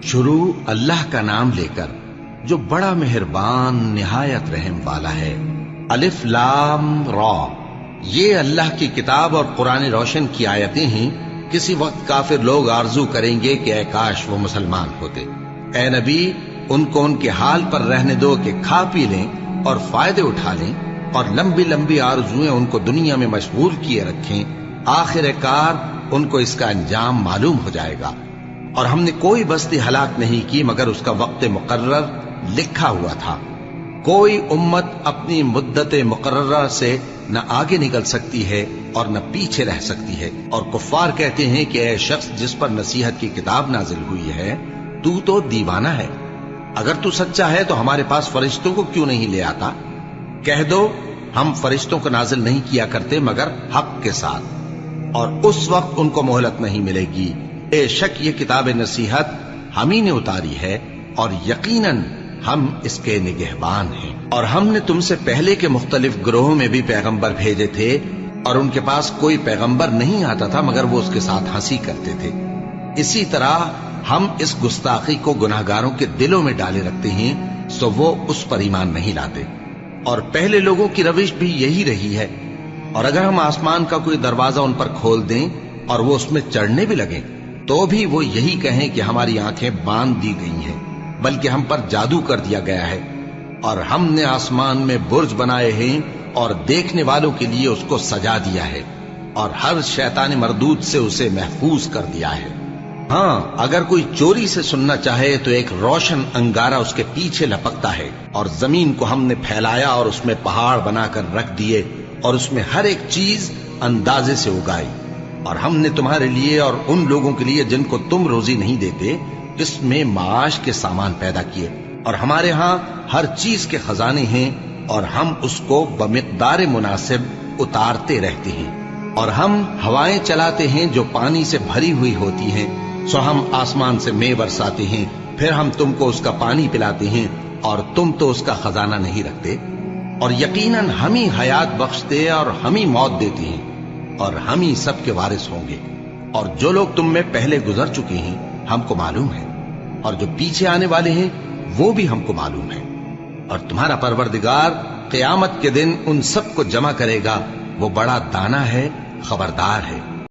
شروع اللہ کا نام لے کر جو بڑا مہربان نہایت رحم والا ہے۔ الف لام را، یہ اللہ کی کتاب اور قرآن روشن کی آیتیں ہیں۔ کسی وقت کافر لوگ آرزو کریں گے کہ اے کاش وہ مسلمان ہوتے۔ اے نبی، ان کو ان کے حال پر رہنے دو کہ کھا پی لیں اور فائدے اٹھا لیں، اور لمبی لمبی آرزویں ان کو دنیا میں مشغول کیے رکھیں۔ آخر کار ان کو اس کا انجام معلوم ہو جائے گا۔ اور ہم نے کوئی بستی ہلاک نہیں کی مگر اس کا وقت مقرر لکھا ہوا تھا۔ کوئی امت اپنی مدت مقررہ سے نہ آگے نکل سکتی ہے اور نہ پیچھے رہ سکتی ہے۔ اور کفار کہتے ہیں کہ اے شخص جس پر نصیحت کی کتاب نازل ہوئی ہے، تو دیوانہ ہے۔ اگر تو سچا ہے تو ہمارے پاس فرشتوں کو کیوں نہیں لے آتا؟ کہہ دو ہم فرشتوں کو نازل نہیں کیا کرتے مگر حق کے ساتھ، اور اس وقت ان کو مہلت نہیں ملے گی۔ بے شک یہ کتاب نصیحت ہم ہی نے اتاری ہے، اور یقیناً ہم اس کے نگہبان ہیں۔ اور ہم نے تم سے پہلے کے مختلف گروہوں میں بھی پیغمبر بھیجے تھے، اور ان کے پاس کوئی پیغمبر نہیں آتا تھا مگر وہ اس کے ساتھ ہنسی کرتے تھے۔ اسی طرح ہم اس گستاخی کو گناہگاروں کے دلوں میں ڈالے رکھتے ہیں، سو وہ اس پر ایمان نہیں لاتے۔ اور پہلے لوگوں کی روش بھی یہی رہی ہے۔ اور اگر ہم آسمان کا کوئی دروازہ ان پر کھول دیں اور وہ اس میں چڑھنے بھی لگیں تو بھی وہ یہی کہیں کہ ہماری آنکھیں باندھ دی گئی ہیں، بلکہ ہم پر جادو کر دیا گیا ہے۔ اور ہم نے آسمان میں برج بنائے ہیں اور دیکھنے والوں کے لیے اس کو سجا دیا ہے، اور ہر شیطان مردود سے اسے محفوظ کر دیا ہے۔ ہاں، اگر کوئی چوری سے سننا چاہے تو ایک روشن انگارہ اس کے پیچھے لپکتا ہے، اور زمین کو ہم نے پھیلایا اور اس میں پہاڑ بنا کر رکھ دیے، اور اس میں ہر ایک چیز اندازے سے اگائی۔ اور ہم نے تمہارے لیے اور ان لوگوں کے لیے جن کو تم روزی نہیں دیتے اس میں معاش کے سامان پیدا کیے، اور ہمارے ہاں ہر چیز کے خزانے ہیں، اور ہم اس کو بمقدار مناسب اتارتے رہتے ہیں۔ اور ہم ہوائیں چلاتے ہیں جو پانی سے بھری ہوئی ہوتی ہیں، سو ہم آسمان سے مے برساتے ہیں، پھر ہم تم کو اس کا پانی پلاتے ہیں، اور تم تو اس کا خزانہ نہیں رکھتے۔ اور یقیناً ہم ہی حیات بخشتے اور ہم ہی موت دیتے ہیں، اور ہم ہی سب کے وارث ہوں گے۔ اور جو لوگ تم میں پہلے گزر چکے ہیں ہم کو معلوم ہے، اور جو پیچھے آنے والے ہیں وہ بھی ہم کو معلوم ہے۔ اور تمہارا پروردگار قیامت کے دن ان سب کو جمع کرے گا، وہ بڑا دانا ہے، خبردار ہے۔